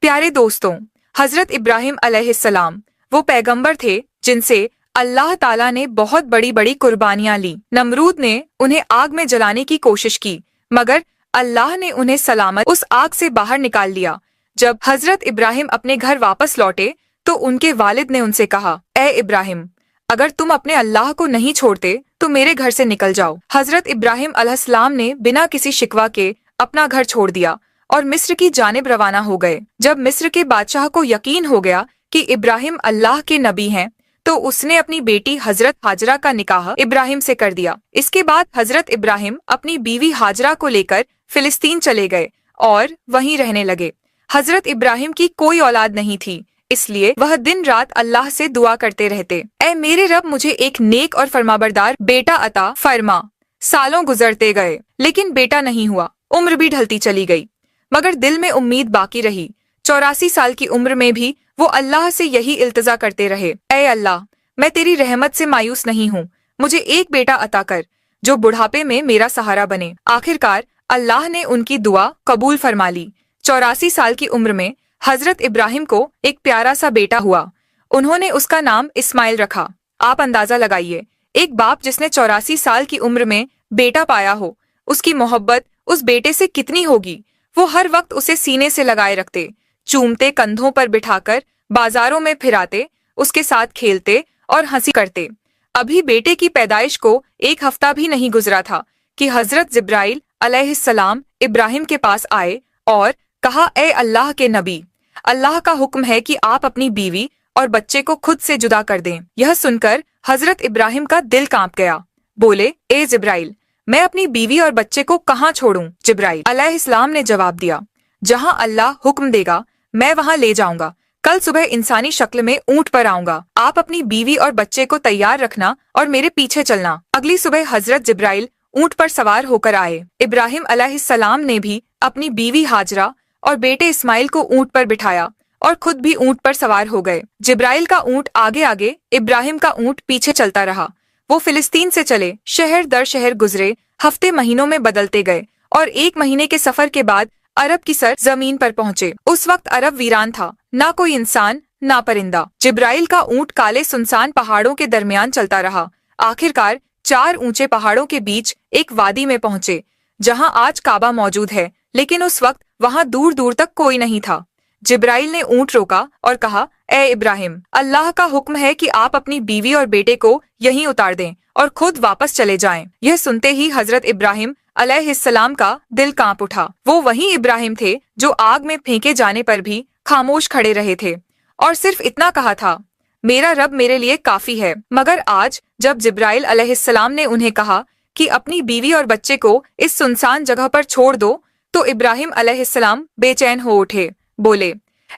प्यारे दोस्तों, हजरत इब्राहिम अलैहिस्सलाम वो पैगंबर थे जिनसे अल्लाह ताला ने बहुत बड़ी बड़ी कुर्बानियां ली। नमरूद ने उन्हें आग में जलाने की कोशिश की, मगर अल्लाह ने उन्हें सलामत उस आग से बाहर निकाल लिया। जब हजरत इब्राहिम अपने घर वापस लौटे तो उनके वालिद ने उनसे कहा, ए इब्राहिम, अगर तुम अपने अल्लाह को नहीं छोड़ते तो मेरे घर से निकल जाओ। हजरत इब्राहिम अलैहिस्सलाम ने बिना किसी शिकवा के अपना घर छोड़ दिया और मिस्र की जानिब रवाना हो गए। जब मिस्र के बादशाह को यकीन हो गया कि इब्राहिम अल्लाह के नबी हैं, तो उसने अपनी बेटी हजरत हाजरा का निकाह इब्राहिम से कर दिया। इसके बाद हजरत इब्राहिम अपनी बीवी हाजरा को लेकर फिलिस्तीन चले गए और वहीं रहने लगे। हजरत इब्राहिम की कोई औलाद नहीं थी, इसलिए वह दिन रात अल्लाह से दुआ करते रहते, ऐ मेरे रब, मुझे एक नेक और फरमाबरदार बेटा अता फरमा। सालों गुजरते गए लेकिन बेटा नहीं हुआ। उम्र भी ढलती चली गई, मगर दिल में उम्मीद बाकी रही। 84 साल की उम्र में भी वो अल्लाह से यही इल्तिजा करते रहे, ऐ अल्लाह, मैं तेरी रहमत से मायूस नहीं हूँ, मुझे एक बेटा अता कर जो बुढ़ापे में मेरा सहारा बने। आखिरकार अल्लाह ने उनकी दुआ कबूल फरमा ली। 84 साल की उम्र में हजरत इब्राहिम को एक प्यारा सा बेटा हुआ। उन्होंने उसका नाम इस्माइल रखा। आप अंदाजा लगाइए, एक बाप जिसने 84 साल की उम्र में बेटा पाया हो, उसकी मोहब्बत उस बेटे से कितनी होगी। वो हर वक्त उसे सीने से लगाए रखते, चूमते, कंधों पर बिठाकर बाजारों में फिराते, उसके साथ खेलते और हंसी करते। अभी बेटे की पैदाइश को एक हफ्ता भी नहीं गुजरा था कि हजरत जिब्राइल अलैहिस्सलाम इब्राहिम के पास आए और कहा, ए अल्लाह के नबी, अल्लाह का हुक्म है कि आप अपनी बीवी और बच्चे को खुद से जुदा कर दें। यह सुनकर हजरत इब्राहिम का दिल कांप गया। बोले, ए जिब्राइल, मैं अपनी बीवी और बच्चे को कहाँ छोड़ूं? जिब्राइल अलैहिस्सलाम ने जवाब दिया, जहाँ अल्लाह हुक्म देगा मैं वहाँ ले जाऊंगा। कल सुबह इंसानी शक्ल में ऊंट पर आऊंगा। आप अपनी बीवी और बच्चे को तैयार रखना और मेरे पीछे चलना। अगली सुबह हजरत जिब्राइल ऊंट पर सवार होकर आए। इब्राहिम अलैहिस्सलाम ने भी अपनी बीवी हाजरा और बेटे इस्माइल को ऊंट पर बिठाया और खुद भी ऊंट पर सवार हो गए। जिब्राइल का ऊंट आगे आगे, इब्राहिम का ऊंट पीछे चलता रहा। वो फिलिस्तीन से चले, शहर दर शहर गुजरे, हफ्ते महीनों में बदलते गए और 1 महीने के सफर के बाद अरब की सर जमीन पर पहुंचे। उस वक्त अरब वीरान था, ना कोई इंसान ना परिंदा। जिब्राइल का ऊंट काले सुनसान पहाड़ों के दरमियान चलता रहा। आखिरकार 4 ऊंचे पहाड़ों के बीच एक वादी में पहुंचे, जहां आज काबा मौजूद है, लेकिन उस वक्त वहां दूर दूर तक कोई नहीं था। जिब्राइल ने ऊंट रोका और कहा, ए इब्राहिम, अल्लाह का हुक्म है कि आप अपनी बीवी और बेटे को यहीं उतार दें और खुद वापस चले जाएं। यह सुनते ही हजरत इब्राहिम अलैहिस्सलाम का दिल कांप उठा। वो वही इब्राहिम थे जो आग में फेंके जाने पर भी खामोश खड़े रहे थे और सिर्फ इतना कहा था, मेरा रब मेरे लिए काफी है। मगर आज जब जिब्राइल अलैहिस्सलाम ने उन्हें कहा कि अपनी बीवी और बच्चे को इस सुनसान जगह पर छोड़ दो, तो इब्राहिम अलैहिस्सलाम बेचैन हो उठे। बोले,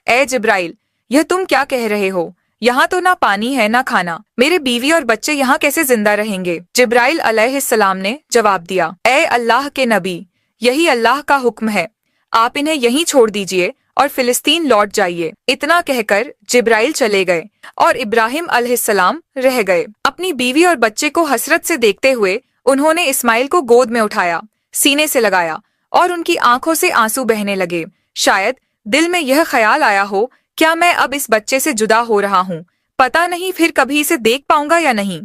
ए जिब्राइल, यह तुम क्या कह रहे हो? यहाँ तो ना पानी है ना खाना, मेरे बीवी और बच्चे यहाँ कैसे जिंदा रहेंगे? जिब्राइल अलैहिस्सलाम ने जवाब दिया, ए अल्लाह के नबी, यही अल्लाह का हुक्म है, आप इन्हें यहीं छोड़ दीजिए और फिलिस्तीन लौट जाइए। इतना कहकर जिब्राइल चले गए और इब्राहिम अलैहिस्सलाम रह गए। अपनी बीवी और बच्चे को हसरत से देखते हुए उन्होंने इस्माइल को गोद में उठाया, सीने से लगाया और उनकी आंखों से आंसू बहने लगे। शायद दिल में यह ख्याल आया हो, क्या मैं अब इस बच्चे से जुदा हो रहा हूँ, पता नहीं फिर कभी इसे देख पाऊंगा या नहीं।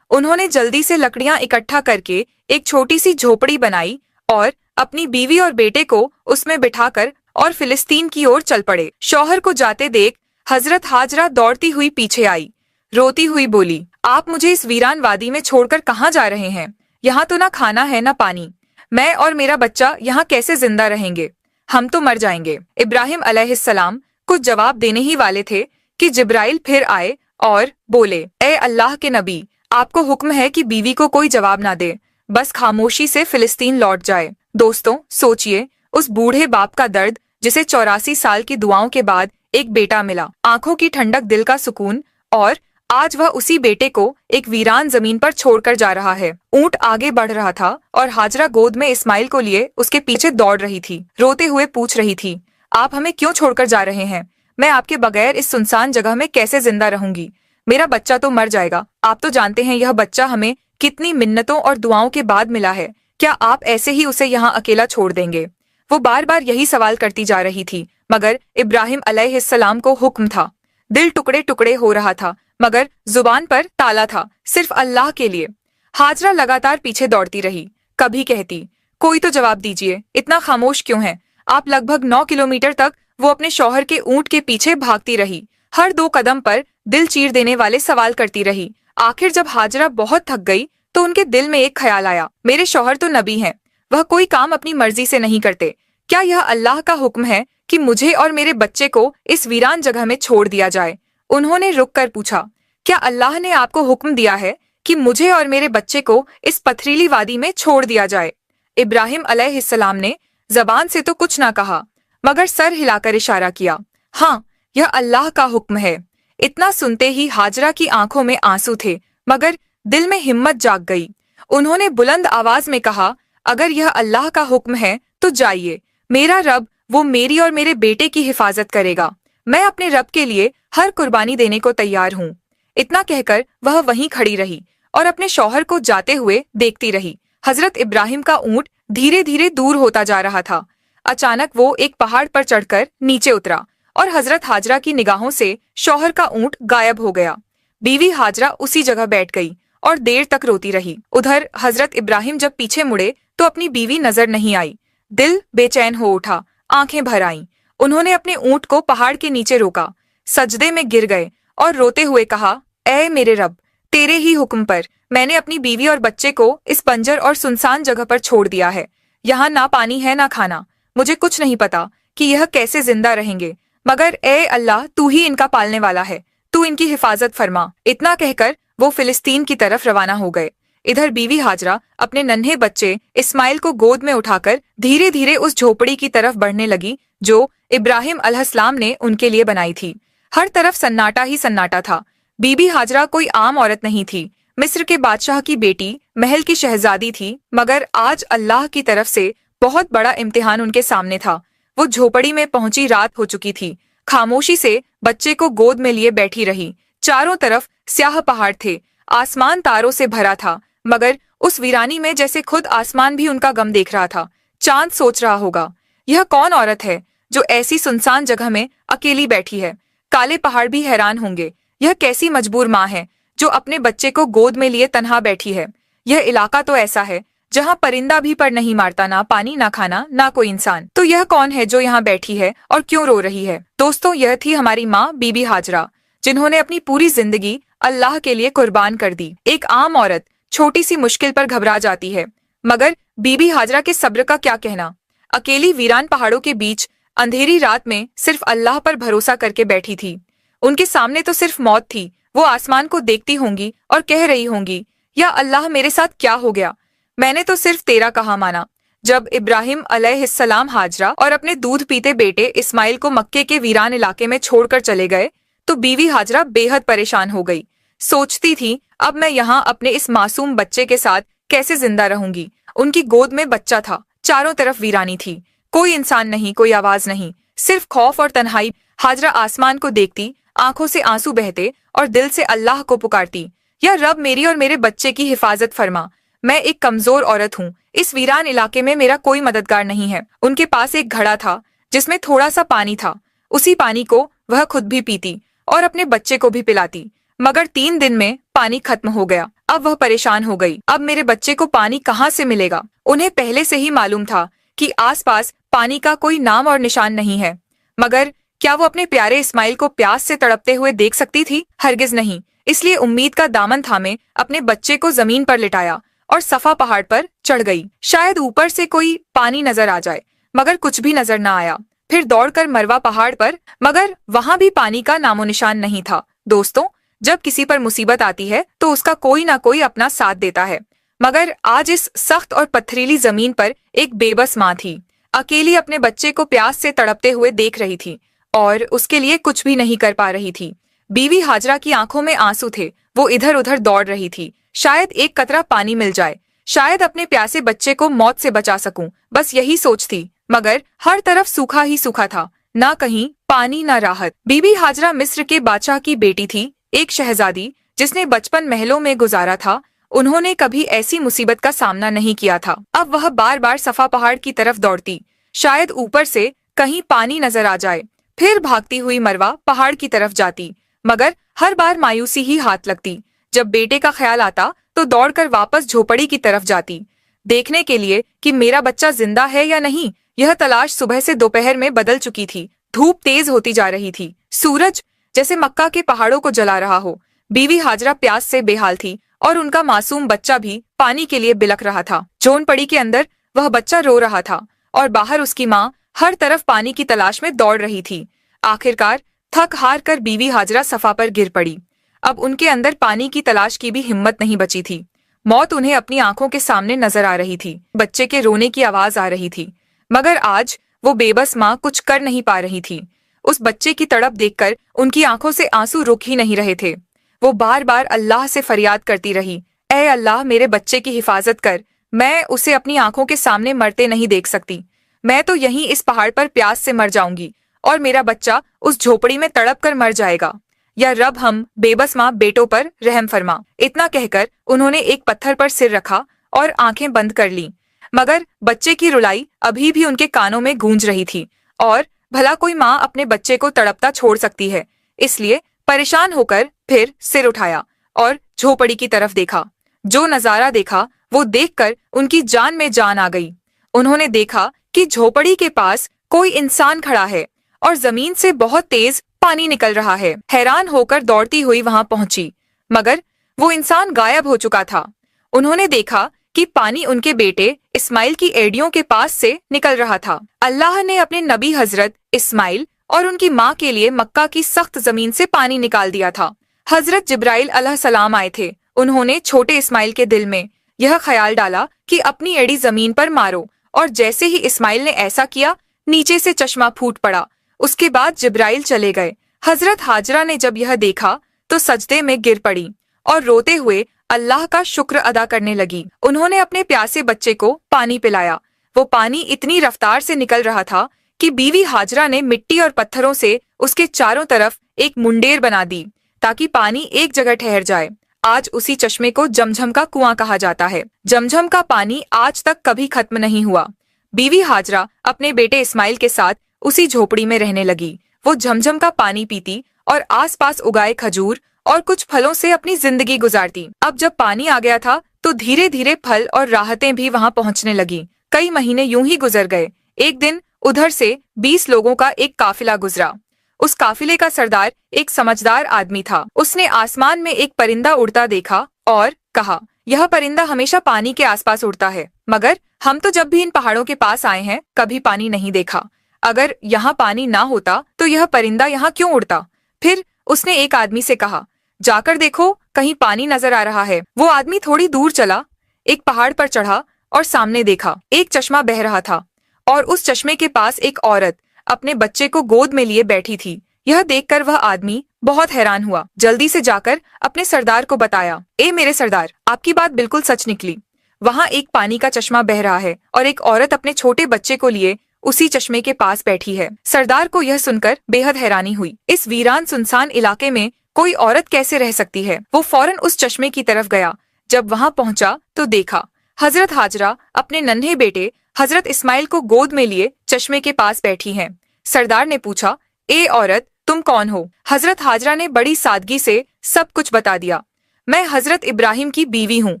उन्होंने जल्दी से लकड़ियां इकट्ठा करके एक छोटी सी झोपड़ी बनाई और अपनी बीवी और बेटे को उसमें बिठाकर और फिलिस्तीन की ओर चल पड़े। शौहर को जाते देख हजरत हाजरा दौड़ती हुई पीछे आई, रोती हुई बोली, आप मुझे इस वीरान वादी में छोड़कर कहाँ जा रहे हैं? यहाँ तो ना खाना है ना पानी, मैं और मेरा बच्चा यहाँ कैसे जिंदा रहेंगे? हम तो मर जाएंगे। इब्राहिम अलैहिस्सलाम कुछ जवाब देने ही वाले थे कि जिब्राइल फिर आए और बोले, ए अल्लाह के नबी, आपको हुक्म है कि बीवी को कोई जवाब ना दे, बस खामोशी से फिलिस्तीन लौट जाए। दोस्तों, सोचिए उस बूढ़े बाप का दर्द जिसे 84 साल की दुआओं के बाद एक बेटा मिला, आंखों की ठंडक, दिल का सुकून, और आज वह उसी बेटे को एक वीरान जमीन पर छोड़कर जा रहा है। ऊंट आगे बढ़ रहा था और हाजरा गोद में इस्माइल को लिए उसके पीछे दौड़ रही थी, रोते हुए पूछ रही थी, आप हमें क्यों छोड़कर जा रहे हैं? मैं आपके बगैर इस सुनसान जगह में कैसे जिंदा रहूंगी? मेरा बच्चा तो मर जाएगा। आप तो जानते हैं यह बच्चा हमें कितनी मिन्नतों और दुआओं के बाद मिला है, क्या आप ऐसे ही उसे यहाँ अकेला छोड़ देंगे? वो बार बार यही सवाल करती जा रही थी, मगर इब्राहिम अलैहिस्सलाम को हुक्म था। दिल टुकड़े टुकड़े हो रहा था, मगर जुबान पर ताला था, सिर्फ अल्लाह के लिए। हाजरा लगातार पीछे दौड़ती रही। कभी कहती, कोई तो जवाब दीजिए, इतना खामोश क्यों है? आप लगभग 9 किलोमीटर तक वो अपने शौहर के ऊंट के पीछे भागती रही। हर 2 कदम पर दिल चीर देने वाले सवाल करती रही। आखिर जब हाजरा बहुत थक गई तो उनके दिल में एक ख्याल आया, मेरे शौहर तो नबी हैं, वह कोई काम अपनी मर्जी से नहीं करते। क्या यह अल्लाह का हुक्म है कि मुझे और मेरे बच्चे को इस वीरान जगह में छोड़ दिया जाए? उन्होंने रुक कर पूछा, क्या अल्लाह ने आपको हुक्म दिया है कि मुझे और मेरे बच्चे को इस पथरीली वादी में छोड़ दिया जाए? इब्राहिम अलैहिस्सलाम ने जबान से तो कुछ ना कहा, मगर सर हिलाकर इशारा किया, हाँ, यह अल्लाह का हुक्म है। इतना सुनते ही हाजरा की आंखों में आंसू थे, मगर दिल में हिम्मत जाग गई। उन्होंने बुलंद आवाज में कहा, अगर यह अल्लाह का हुक्म है तो जाइए, मेरा रब वो मेरी और मेरे बेटे की हिफाजत करेगा। मैं अपने रब के लिए हर कुर्बानी देने को तैयार हूँ। इतना कहकर वह वहीं खड़ी रही और अपने शौहर को जाते हुए देखती रही। हजरत इब्राहिम का ऊंट धीरे धीरे दूर होता जा रहा था। अचानक वो एक पहाड़ पर चढ़कर नीचे उतरा और हजरत हाजरा की निगाहों से शौहर का ऊंट गायब हो गया। बीवी हाजरा उसी जगह बैठ गई और देर तक रोती रही। उधर हजरत इब्राहिम जब पीछे मुड़े तो अपनी बीवी नजर नहीं आई। दिल बेचैन हो उठा, आंखें भर आईं। उन्होंने अपने ऊंट को पहाड़ के नीचे रोका, सजदे में गिर गए और रोते हुए कहा, ऐ मेरे रब, तेरे ही हुक्म पर मैंने अपनी बीवी और बच्चे को इस बंजर और सुनसान जगह पर छोड़ दिया है। यहाँ ना पानी है ना खाना। मुझे कुछ नहीं पता कि यह कैसे जिंदा रहेंगे, मगर ए अल्लाह, तू ही इनका पालने वाला है, तू इनकी हिफाजत फरमा। इतना कहकर वो फिलिस्तीन की तरफ रवाना हो गए। इधर बीवी हाजरा अपने नन्हे बच्चे इस्माइल को गोद में उठाकर धीरे धीरे उस झोपड़ी की तरफ बढ़ने लगी जो इब्राहिम अलैहिस्सलाम ने उनके लिए बनाई थी। हर तरफ सन्नाटा ही सन्नाटा था। बीबी हाजरा कोई आम औरत नहीं थी, मिस्र के बादशाह की बेटी, महल की शहजादी थी, मगर आज अल्लाह की तरफ से बहुत बड़ा इम्तिहान उनके सामने था। वो झोपड़ी में पहुंची रात हो चुकी थी। खामोशी से बच्चे को गोद में लिए बैठी रही। चारों तरफ स्याह पहाड़ थे, आसमान तारों से भरा था, मगर उस वीरानी में जैसे खुद आसमान भी उनका गम देख रहा था। चांद सोच रहा होगा, यह कौन औरत है जो ऐसी सुनसान जगह में अकेली बैठी है? काले पहाड़ भी हैरान होंगे, यह कैसी मजबूर माँ है जो अपने बच्चे को गोद में लिए तन्हा बैठी है। यह इलाका तो ऐसा है जहाँ परिंदा भी पर नहीं मारता, ना पानी ना खाना ना कोई इंसान। तो यह कौन है जो यहाँ बैठी है और क्यों रो रही है? दोस्तों, यह थी हमारी माँ बीबी हाजरा, जिन्होंने अपनी पूरी जिंदगी अल्लाह के लिए कुर्बान कर दी। एक आम औरत छोटी सी मुश्किल पर घबरा जाती है, मगर बीबी हाजरा के सब्र का क्या कहना। अकेली वीरान पहाड़ों के बीच अंधेरी रात में सिर्फ अल्लाह पर भरोसा करके बैठी थी। उनके सामने तो सिर्फ मौत थी। वो आसमान को देखती होंगी और कह रही होंगी, या अल्लाह, मेरे साथ क्या हो गया? मैंने तो सिर्फ तेरा कहा माना। जब इब्राहिम अलैहिस्सलाम हाजरा और अपने दूध पीते बेटे इस्माइल को मक्के के वीरान इलाके में छोड़कर चले गए तो बीवी हाजरा बेहद परेशान हो गई। सोचती थी, अब मैं यहाँ अपने इस मासूम बच्चे के साथ कैसे जिंदा रहूंगी? उनकी गोद में बच्चा था, चारों तरफ वीरानी थी, कोई इंसान नहीं, कोई आवाज नहीं, सिर्फ खौफ और तन्हाई। हाजरा आसमान को देखती, आंखों से आंसू बहते और दिल से अल्लाह को पुकारती, या रब, मेरी और मेरे बच्चे की हिफाजत फरमा। मैं एक कमजोर औरत हूँ, इस वीरान इलाके में मेरा कोई मददगार नहीं है। उनके पास एक घड़ा था जिसमें थोड़ा सा पानी था। उसी पानी को वह खुद भी पीती और अपने बच्चे को भी पिलाती, मगर 3 दिन में पानी खत्म हो गया। अब वह परेशान हो गई, अब मेरे बच्चे को पानी कहाँ से मिलेगा? उन्हें पहले से ही मालूम था कि आसपास पानी का कोई नाम और निशान नहीं है, मगर क्या वो अपने प्यारे इस्माइल को प्यास से तड़पते हुए देख सकती थी? हरगिज नहीं। इसलिए उम्मीद का दामन थामे अपने बच्चे को जमीन पर लिटाया और सफा पहाड़ पर चढ़ गई। शायद ऊपर से कोई पानी नजर आ जाए, मगर कुछ भी नजर न आया। फिर दौड़कर मरवा पहाड़ पर, मगर वहां भी पानी का नामो निशान नहीं था। दोस्तों, जब किसी पर मुसीबत आती है तो उसका कोई ना कोई अपना साथ देता है, मगर आज इस सख्त और पथरीली जमीन पर एक बेबस माँ थी, अकेली अपने बच्चे को प्यास से तड़पते हुए देख रही थी और उसके लिए कुछ भी नहीं कर पा रही थी। बीवी हाजरा की आंखों में आंसू थे, वो इधर उधर दौड़ रही थी। शायद एक कतरा पानी मिल जाए, शायद अपने प्यासे बच्चे को मौत से बचा सकूं, बस यही सोच थी, मगर हर तरफ सूखा ही सूखा था, ना कहीं पानी ना राहत। बीबी हाजरा मिस्र के बादशाह की बेटी थी, एक शहजादी जिसने बचपन महलों में गुजारा था। उन्होंने कभी ऐसी मुसीबत का सामना नहीं किया था। अब वह बार बार सफा पहाड़ की तरफ दौड़ती, शायद ऊपर से कहीं पानी नजर आ जाए। फिर भागती हुई मरवा पहाड़ की तरफ जाती, मगर हर बार मायूसी ही हाथ लगती। जब बेटे का ख्याल आता तो दौड़कर वापस झोपड़ी की तरफ जाती, देखने के लिए कि मेरा बच्चा जिंदा है या नहीं। यह तलाश सुबह से दोपहर में बदल चुकी थी। धूप तेज होती जा रही थी, सूरज जैसे मक्का के पहाड़ों को जला रहा हो। बीवी हाजरा प्यास से बेहाल थी और उनका मासूम बच्चा भी पानी के लिए बिलख रहा था। झोंपड़ी के अंदर वह बच्चा रो रहा था और बाहर उसकी माँ हर तरफ पानी की तलाश में दौड़ रही थी। आखिरकार थक हार कर बीवी हाजरा सफा पर गिर पड़ी। अब उनके अंदर पानी की तलाश की भी हिम्मत नहीं बची थी। मौत उन्हें अपनी आंखों के सामने नजर आ रही थी। बच्चे के रोने की आवाज आ रही थी, मगर आज वो बेबस माँ कुछ कर नहीं पा रही थी। उस बच्चे की तड़प देखकर उनकी आंखों से आंसू रुक ही नहीं रहे थे। वो बार बार अल्लाह से फरियाद करती रही, ऐ अल्लाह मेरे बच्चे की हिफाजत कर, मैं उसे अपनी आंखों के सामने मरते नहीं देख सकती। मैं तो यहीं इस पहाड़ पर प्यास से मर जाऊंगी और मेरा बच्चा उस झोपड़ी में तड़प कर मर जाएगा। या रब हम बेबस माँ बेटों पर रहम फरमा। इतना कहकर उन्होंने एक पत्थर पर सिर रखा और आंखें बंद कर लीं। मगर बच्चे की रुलाई अभी भी उनके कानों में गूंज रही थी और भला कोई माँ अपने बच्चे को तड़पता छोड़ सकती है। इसलिए परेशान होकर फिर सिर उठाया और झोपड़ी की तरफ देखा। जो नजारा देखा वो देखकर उनकी जान में जान आ गई। उन्होंने देखा कि झोपड़ी के पास कोई इंसान खड़ा है और जमीन से बहुत तेज पानी निकल रहा है। हैरान होकर दौड़ती हुई वहां पहुंची, मगर वो इंसान गायब हो चुका था। उन्होंने देखा कि पानी उनके बेटे इस्माइल की एड़ियों के पास से निकल रहा था। अल्लाह ने अपने नबी हजरत इस्माइल और उनकी माँ के लिए मक्का की सख्त जमीन से पानी निकाल दिया था। हजरत जिब्राइल अलैहिस्सलाम आए थे। उन्होंने छोटे इस्माइल के दिल में यह ख्याल डाला कि अपनी एड़ी जमीन पर मारो, और जैसे ही इस्माइल ने ऐसा किया, नीचे से चश्मा फूट पड़ा। उसके बाद जिब्राइल चले गए। हजरत हाजरा ने जब यह देखा तो सजदे में गिर पड़ी और रोते हुए अल्लाह का शुक्र अदा करने लगी। उन्होंने अपने प्यासे बच्चे को पानी पिलाया। वो पानी इतनी रफ्तार से निकल रहा था कि बीवी हाजरा ने मिट्टी और पत्थरों से उसके चारों तरफ एक मुंडेर बना दी ताकि पानी एक जगह ठहर जाए। आज उसी चश्मे को जमझम का कुआं कहा जाता है। जमझम का पानी आज तक कभी खत्म नहीं हुआ। बीवी हाजरा अपने बेटे इस्माइल के साथ उसी झोपड़ी में रहने लगी। वो झमझम का पानी पीती और आसपास उगाए खजूर और कुछ फलों से अपनी जिंदगी गुजारती। अब जब पानी आ गया था तो धीरे धीरे फल और राहतें भी वहां पहुंचने लगी। कई महीने यूं ही गुजर गए। एक दिन उधर से 20 लोगों का एक काफिला गुजरा। उस काफिले का सरदार एक समझदार आदमी था। उसने आसमान में एक परिंदा उड़ता देखा और कहा, यह परिंदा हमेशा पानी के आसपास उड़ता है, मगर हम तो जब भी इन पहाड़ों के पास आए हैं कभी पानी नहीं देखा। अगर यहाँ पानी ना होता तो यह परिंदा यहाँ क्यों उड़ता? फिर उसने एक आदमी से कहा, जाकर देखो कहीं पानी नजर आ रहा है। वो आदमी थोड़ी दूर चला, एक पहाड़ पर चढ़ा और सामने देखा एक चश्मा बह रहा था और उस चश्मे के पास एक औरत अपने बच्चे को गोद में लिए बैठी थी। यह देखकर वह आदमी बहुत हैरान हुआ। जल्दी से जाकर अपने सरदार को बताया, ए मेरे सरदार, आपकी बात बिल्कुल सच निकली। वहाँ एक पानी का चश्मा बह रहा है और एक औरत अपने छोटे बच्चे को लिए उसी चश्मे के पास बैठी है। सरदार को यह सुनकर बेहद हैरानी हुई। इस वीरान सुनसान इलाके में कोई औरत कैसे रह सकती है? वो फौरन उस चश्मे की तरफ गया। जब वहाँ पहुंचा तो देखा हजरत हाजरा अपने नन्हे बेटे हजरत इस्माइल को गोद में लिए चश्मे के पास बैठी हैं। सरदार ने पूछा, ए औरत, तुम कौन हो? हजरत हाजरा ने बड़ी सादगी से सब कुछ बता दिया। मैं हजरत इब्राहिम की बीवी हूँ।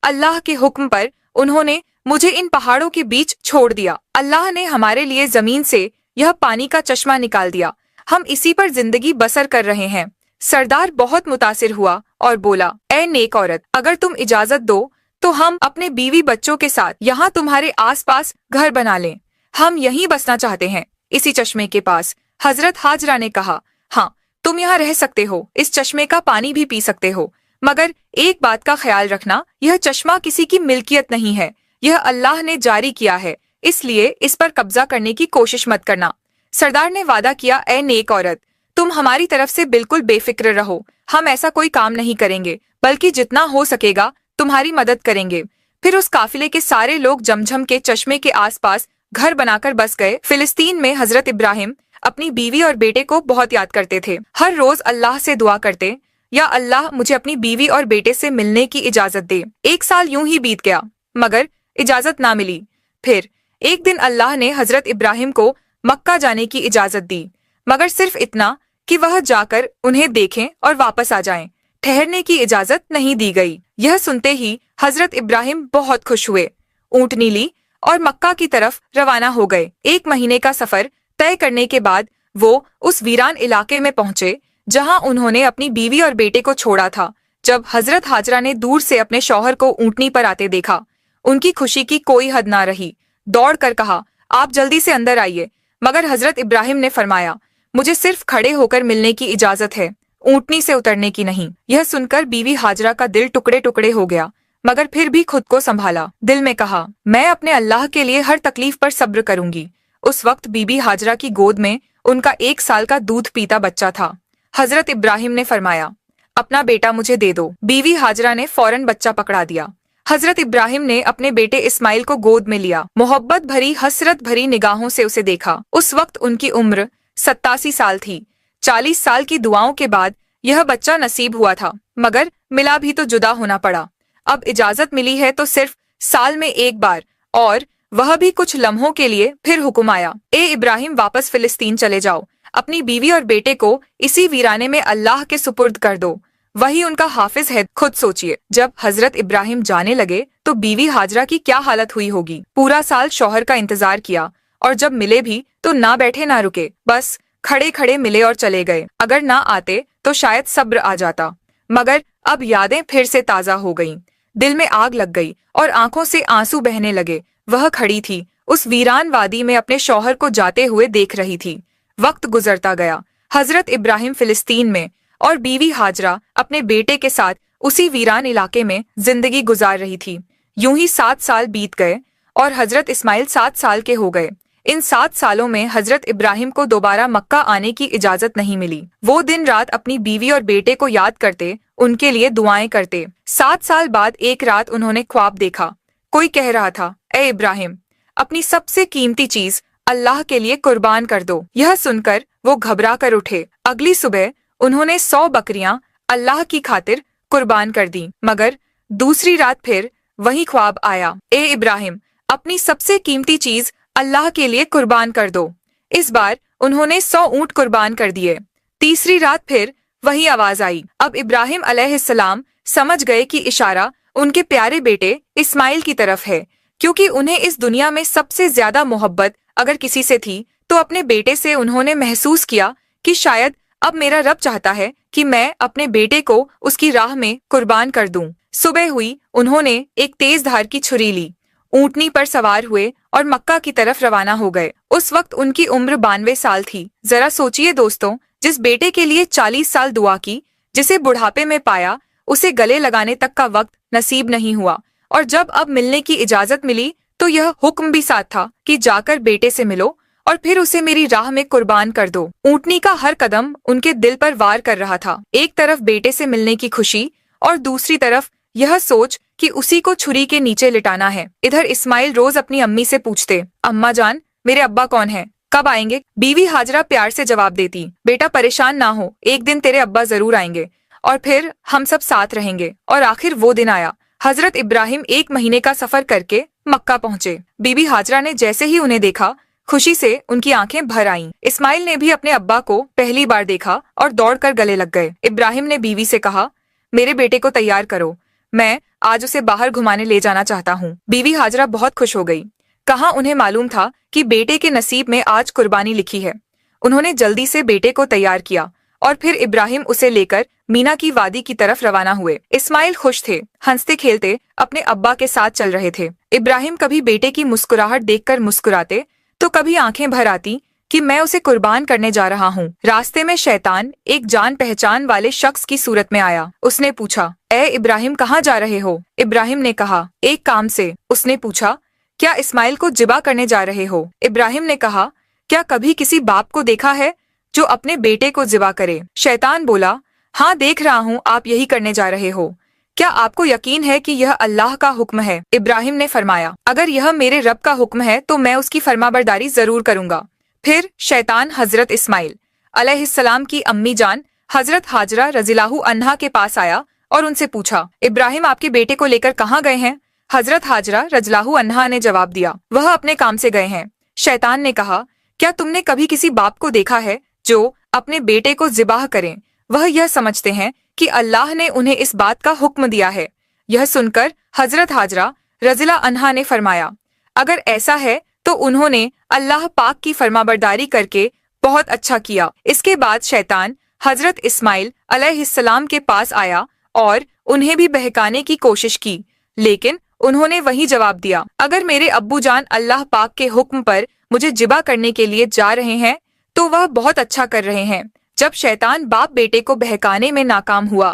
अल्लाह के हुक्म पर उन्होंने मुझे इन पहाड़ों के बीच छोड़ दिया। अल्लाह ने हमारे लिए जमीन से यह पानी का चश्मा निकाल दिया। हम इसी पर जिंदगी बसर कर रहे हैं। सरदार बहुत मुतासिर हुआ और बोला, ए नेक औरत, अगर तुम इजाजत दो तो हम अपने बीवी बच्चों के साथ यहाँ तुम्हारे आसपास घर बना लें। हम यहीं बसना चाहते हैं, इसी चश्मे के पास। हजरत हाजरा ने कहा, हाँ, तुम यहाँ रह सकते हो, इस चश्मे का पानी भी पी सकते हो, मगर एक बात का ख्याल रखना, यह चश्मा किसी की मिल्कियत नहीं है। यह अल्लाह ने जारी किया है, इसलिए इस पर कब्जा करने की कोशिश मत करना। सरदार ने वादा किया, ए नेक औरत, तुम हमारी तरफ से बिल्कुल बेफिक्र रहो। हम ऐसा कोई काम नहीं करेंगे, बल्कि जितना हो सकेगा तुम्हारी मदद करेंगे। फिर उस काफिले के सारे लोग जमझम के चश्मे के आसपास घर बनाकर बस गए। फिलिस्तीन में हजरत इब्राहिम अपनी बीवी और बेटे को बहुत याद करते थे। हर रोज अल्लाह से दुआ करते, या अल्लाह मुझे अपनी बीवी और बेटे से मिलने की इजाजत दे। 1 साल यूं ही बीत गया, मगर इजाजत ना मिली। फिर एक दिन अल्लाह ने हजरत इब्राहिम को मक्का जाने की इजाजत दी, मगर सिर्फ इतना कि वह जाकर उन्हें देखें और वापस आ जाएं। ठहरने की इजाजत नहीं दी गई। यह सुनते ही हजरत इब्राहिम बहुत खुश हुए, ऊँटनी ली और मक्का की तरफ रवाना हो गए। 1 महीने का सफर तय करने के बाद वो उस वीरान इलाके में पहुंचे जहां उन्होंने अपनी बीवी और बेटे को छोड़ा था। जब हजरत हाजरा ने दूर से अपने शौहर को ऊँटनी पर आते देखा, उनकी खुशी की कोई हद ना रही। दौड़ कर कहा, आप जल्दी से अंदर आइए। मगर हजरत इब्राहिम ने फरमाया, मुझे सिर्फ खड़े होकर मिलने की इजाजत है, ऊँटनी से उतरने की नहीं। यह सुनकर बीवी हाजरा का दिल टुकड़े टुकड़े हो गया, मगर फिर भी खुद को संभाला। दिल में कहा, मैं अपने अल्लाह के लिए हर तकलीफ पर सब्र करूंगी। उस वक्त बीबी हाजरा की गोद में उनका 1 साल का दूध पीता बच्चा था। हजरत इब्राहिम ने फरमाया, अपना बेटा मुझे दे दो। बीवी हाजरा ने फौरन बच्चा पकड़ा दिया। हजरत इब्राहिम ने अपने बेटे इस्माइल को गोद में लिया, मोहब्बत भरी हसरत भरी निगाहों से उसे देखा। उस वक्त उनकी उम्र 87 साल थी। 40 साल की दुआओं के बाद यह बच्चा नसीब हुआ था, मगर मिला भी तो जुदा होना पड़ा। अब इजाजत मिली है तो सिर्फ साल में 1 बार, और वह भी कुछ लम्हों के लिए। फिर हुक्म आया, ए इब्राहिम, वापस फिलिस्तीन चले जाओ। अपनी बीवी और बेटे को इसी वीराने में अल्लाह के सुपुर्द कर दो, वही उनका हाफिज है। खुद सोचिए, जब हजरत इब्राहिम जाने लगे तो बीवी हाजरा की क्या हालत हुई होगी। पूरा साल शौहर का इंतजार किया, और जब मिले भी तो ना बैठे ना रुके, बस खड़े खड़े मिले और चले गए। अगर ना आते तो शायद सब्र आ जाता, मगर अब यादें फिर से ताजा हो गईं। दिल में आग लग गई और आंखों से आंसू बहने लगे। वह खड़ी थी, उस वीरान वादी में अपने शौहर को जाते हुए देख रही थी। वक्त गुजरता गया। हजरत इब्राहिम फिलिस्तीन में और बीवी हाजरा अपने बेटे के साथ उसी वीरान इलाके में जिंदगी गुजार रही थी। यूं ही 7 साल बीत गए और हजरत इस्माइल 7 साल के हो गए। इन 7 सालों में हजरत इब्राहिम को दोबारा मक्का आने की इजाजत नहीं मिली। वो दिन रात अपनी बीवी और बेटे को याद करते, उनके लिए दुआएं करते। 7 साल बाद एक रात उन्होंने ख्वाब देखा। कोई कह रहा था, ए इब्राहिम, अपनी सबसे कीमती चीज अल्लाह के लिए कुर्बान कर दो। यह सुनकर वो घबरा कर उठे। अगली सुबह उन्होंने 100 बकरियां अल्लाह की खातिर कुर्बान कर दी। मगर दूसरी रात फिर वही ख्वाब आया, ए इब्राहिम, अपनी सबसे कीमती चीज अल्लाह के लिए कुर्बान कर दो। इस बार उन्होंने 100 ऊंट कुर्बान कर दिए। तीसरी रात फिर वही आवाज आई। अब इब्राहिम अलैहिस्सलाम समझ गए कि इशारा उनके प्यारे बेटे इस्माइल की तरफ है, क्योंकि उन्हें इस दुनिया में सबसे ज्यादा मोहब्बत अगर किसी से थी तो अपने बेटे से। उन्होंने महसूस किया कि शायद अब मेरा रब चाहता है कि मैं अपने बेटे को उसकी राह में कुर्बान कर दूं। सुबह हुई, उन्होंने एक तेज धार की छुरी ली, ऊंटनी पर सवार हुए और मक्का की तरफ रवाना हो गए। उस वक्त उनकी उम्र 92 साल थी। जरा सोचिए दोस्तों, जिस बेटे के लिए 40 साल दुआ की, जिसे बुढ़ापे में पाया, उसे गले लगाने तक का वक्त नसीब नहीं हुआ, और जब अब मिलने की इजाजत मिली तो यह हुक्म भी साथ था कि जाकर बेटे से मिलो और फिर उसे मेरी राह में कुर्बान कर दो। ऊंटनी का हर कदम उनके दिल पर वार कर रहा था। एक तरफ बेटे से मिलने की खुशी और दूसरी तरफ यह सोच कि उसी को छुरी के नीचे लिटाना है। इधर इस्माइल रोज अपनी अम्मी से पूछते, अम्मा जान, मेरे अब्बा कौन है, कब आएंगे? बीवी हाजरा प्यार से जवाब देती, बेटा परेशान ना हो, एक दिन तेरे अब्बा जरूर आएंगे और फिर हम सब साथ रहेंगे। और आखिर वो दिन आया। हजरत इब्राहिम 1 महीने का सफर करके मक्का पहुंचे। बीबी हाजरा ने जैसे ही उन्हें देखा, खुशी से उनकी आंखें भर आईं। इस्माइल ने भी अपने अब्बा को पहली बार देखा और दौड़कर गले लग गए। इब्राहिम ने बीवी से कहा, मेरे बेटे को तैयार करो, मैं आज उसे बाहर घुमाने ले जाना चाहता हूँ। बीवी हाजरा बहुत खुश हो गई। कहाँ उन्हें मालूम था कि बेटे के नसीब में आज कुर्बानी लिखी है। उन्होंने जल्दी से बेटे को तैयार किया और फिर इब्राहिम उसे लेकर मीना की वादी की तरफ रवाना हुए। इस्माइल खुश थे, हंसते खेलते अपने अब्बा के साथ चल रहे थे। इब्राहिम कभी बेटे की मुस्कुराहट देखकर मुस्कुराते तो कभी आंखें भर आती कि मैं उसे कुर्बान करने जा रहा हूँ। रास्ते में शैतान एक जान पहचान वाले शख्स की सूरत में आया। उसने पूछा, ए इब्राहिम, कहाँ जा रहे हो? इब्राहिम ने कहा, एक काम से। उसने पूछा, क्या इस्माइल को जिबा करने जा रहे हो? इब्राहिम ने कहा, क्या कभी किसी बाप को देखा है जो अपने बेटे को जिबा करे? शैतान बोला, हाँ देख रहा हूँ आप यही करने जा रहे हो। क्या आपको यकीन है कि यह अल्लाह का हुक्म है? इब्राहिम ने फरमाया, अगर यह मेरे रब का हुक्म है तो मैं उसकी फरमाबरदारी जरूर करूंगा। फिर शैतान हजरत इस्माइल अलैहिस्सलाम की अम्मी जान हजरत हाजरा रज़ियल्लाहु अन्हा के पास आया और उनसे पूछा, इब्राहिम आपके बेटे को लेकर कहाँ गए हैं? हजरत हाजरा रज़ियल्लाहु अन्हा ने जवाब दिया, वह अपने काम से गए हैं। शैतान ने कहा, क्या तुमने कभी किसी बाप को देखा है जो अपने बेटे को ज़िबाह करें? वह यह समझते हैं कि अल्लाह ने उन्हें इस बात का हुक्म दिया है। यह सुनकर हजरत हाजरा रज़ियल्लाहु अन्हा ने फरमाया, अगर ऐसा है तो उन्होंने अल्लाह पाक की फरमाबरदारी करके बहुत अच्छा किया। इसके बाद शैतान हजरत इस्माइल अलैहिस्सलाम के पास आया और उन्हें भी बहकाने की कोशिश की, लेकिन उन्होंने वही जवाब दिया, अगर मेरे अब्बू जान अल्लाह पाक के हुक्म पर मुझे जिबा करने के लिए जा रहे हैं तो वह बहुत अच्छा कर रहे हैं। जब शैतान बाप बेटे को बहकाने में नाकाम हुआ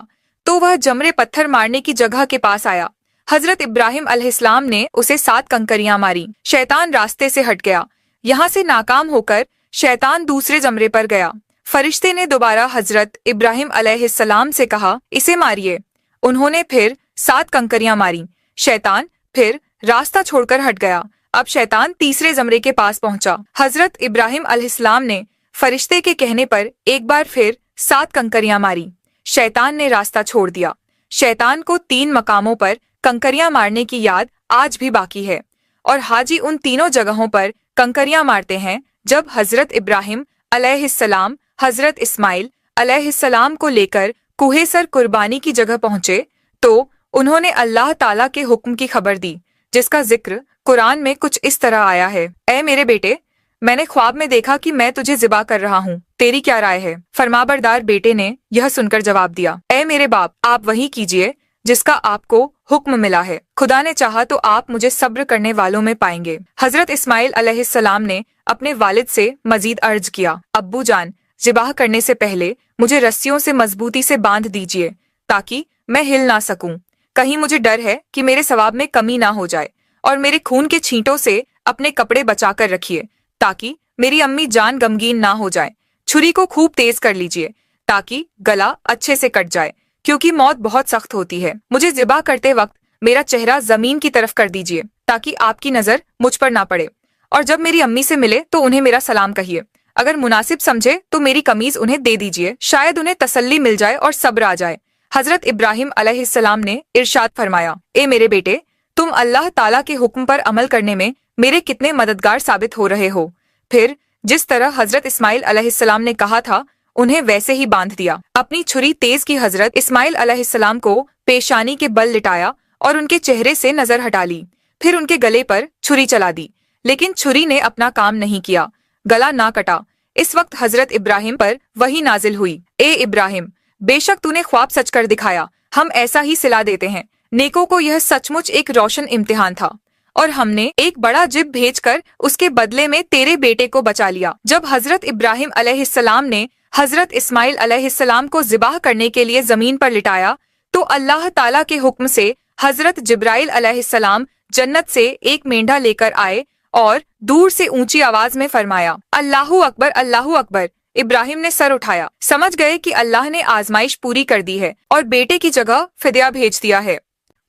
तो वह जमरे पत्थर मारने की जगह के पास आया। हजरत इब्राहिम अलैहिस्सलाम ने उसे 7 कंकरियां मारी। शैतान रास्ते से हट गया। यहाँ से नाकाम होकर शैतान दूसरे जमरे पर गया। फरिश्ते ने दोबारा हजरत इब्राहिम अलैहिस्सलाम से कहा, इसे मारिए। उन्होंने फिर 7 कंकरियां मारी। शैतान फिर रास्ता छोड़कर हट गया। अब शैतान तीसरे जमरे के पास पहुंचा। हजरत इब्राहिम अलैहिस्सलाम ने फरिश्ते के कहने पर एक बार फिर 7 कंकरियां मारी। शैतान ने रास्ता छोड़ दिया। शैतान को 3 मकामों पर कंकरियां मारने की याद आज भी बाकी है और हाजी उन तीनों जगहों पर कंकरियां मारते हैं जब हजरत इब्राहिम अलैहिस्सलाम हजरत इस्माइल अलैहिस्सलाम को लेकर कुहेसर कुर्बानी की जगह पहुंचे तो उन्होंने अल्लाह ताला के हुक्म की खबर दी, जिसका जिक्र कुरान में कुछ इस तरह आया है, ऐ मेरे बेटे, मैंने ख्वाब में देखा कि मैं तुझे ज़िबा कर रहा हूँ, तेरी क्या राय है? फरमाबरदार बेटे ने यह सुनकर जवाब दिया, ऐ मेरे बाप, आप वही कीजिए जिसका आपको हुक्म मिला है। खुदा ने चाहा तो आप मुझे सब्र करने वालों में पाएंगे। हजरत इस्माइल अलैहिस्सलाम ने अपने वालिद से मजीद अर्ज किया, अब्बू जान, ज़िबाह करने से पहले मुझे रस्सियों से मजबूती से बांध दीजिए ताकि मैं हिल ना सकूं। कहीं मुझे डर है कि मेरे सवाब में कमी ना हो जाए, और मेरे खून के छींटों से अपने कपड़े बचाकर रखिए ताकि मेरी अम्मी जान गमगीन ना हो जाए। छुरी को खूब तेज कर लीजिए ताकि गला अच्छे से कट जाए, क्योंकि मौत बहुत सख्त होती है। मुझे ज़िबा करते वक्त मेरा चेहरा जमीन की तरफ कर दीजिए ताकि आपकी नजर मुझ पर ना पड़े, और जब मेरी अम्मी से मिले तो उन्हें मेरा सलाम कहिए। अगर मुनासिब समझे तो मेरी कमीज उन्हें दे दीजिए, शायद उन्हें तसल्ली मिल जाए और सब्र आ जाए। हजरत इब्राहिम अलैहिस्सलाम ने इरशाद फरमाया, ए मेरे बेटे, तुम अल्लाह ताला के हुक्म पर अमल करने में मेरे कितने मददगार साबित हो रहे हो। फिर जिस तरह हजरत इस्माइल अलैहिस्सलाम ने कहा था उन्हें वैसे ही बांध दिया। अपनी छुरी तेज की हजरत इस्माइल अलैहिस्सलाम को पेशानी के बल लिटाया और उनके चेहरे से नजर हटा ली। फिर उनके गले पर छुरी चला दी, लेकिन छुरी ने अपना काम नहीं किया, गला ना कटा। इस वक्त हजरत इब्राहिम पर वही नाजिल हुई, ए इब्राहिम, बेशक तूने ख्वाब सच कर दिखाया, हम ऐसा ही सिला देते हैं। नेकों को यह सचमुच एक रोशन इम्तिहान था और हमने एक बड़ा जिब भेजकर उसके बदले में तेरे बेटे को बचा लिया। जब हजरत इब्राहिम अलैहिस्सलाम ने हजरत इस्माइल अलैहिस्सलाम को ज़िबाह करने के लिए जमीन पर लिटाया तो अल्लाह ताला के हुक्म से हजरत जिब्राइल अलैहिस्सलाम जन्नत से एक मेंढा लेकर आए और दूर से ऊंची आवाज में फरमाया, अल्लाहू अकबर, अल्लाहू अकबर। इब्राहिम ने सर उठाया, समझ गए कि अल्लाह ने आजमाइश पूरी कर दी है और बेटे की जगह फिदिया भेज दिया है।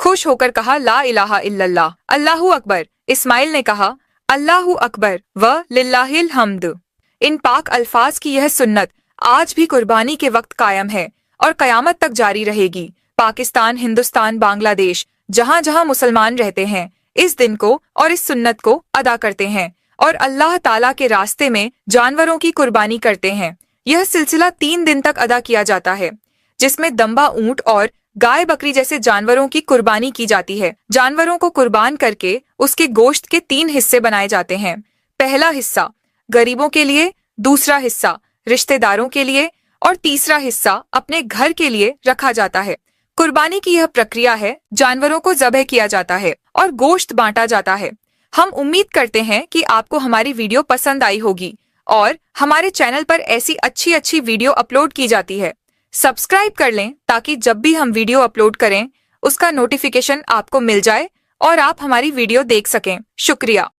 खुश होकर कहा, ला इलाहा इल्लल्लाह, अल्लाहू अकबर। इस्माइल ने कहा, अल्लाहू अकबर व लिल्लाहिल हम्द। इन पाक अल्फाज की यह सुन्नत आज भी कुर्बानी के वक्त कायम है और कयामत तक जारी रहेगी। पाकिस्तान, हिंदुस्तान, बांग्लादेश, जहाँ जहाँ मुसलमान रहते हैं इस दिन को और इस सुन्नत को अदा करते हैं और अल्लाह ताला के रास्ते में जानवरों की कुर्बानी करते हैं। यह सिलसिला 3 दिन तक अदा किया जाता है, जिसमें दम्बा ऊंट और गाय बकरी जैसे जानवरों की कुर्बानी की जाती है। जानवरों को कुर्बान करके उसके गोश्त के 3 हिस्से बनाए जाते हैं। पहला हिस्सा गरीबों के लिए, दूसरा हिस्सा रिश्तेदारों के लिए और तीसरा हिस्सा अपने घर के लिए रखा जाता है। कुर्बानी की यह प्रक्रिया है, जानवरों को ज़बह किया जाता है और गोश्त बांटा जाता है। हम उम्मीद करते हैं कि आपको हमारी वीडियो पसंद आई होगी और हमारे चैनल पर ऐसी अच्छी अच्छी वीडियो अपलोड की जाती है। सब्सक्राइब कर लें ताकि जब भी हम वीडियो अपलोड करें उसका नोटिफिकेशन आपको मिल जाए और आप हमारी वीडियो देख सकें। शुक्रिया।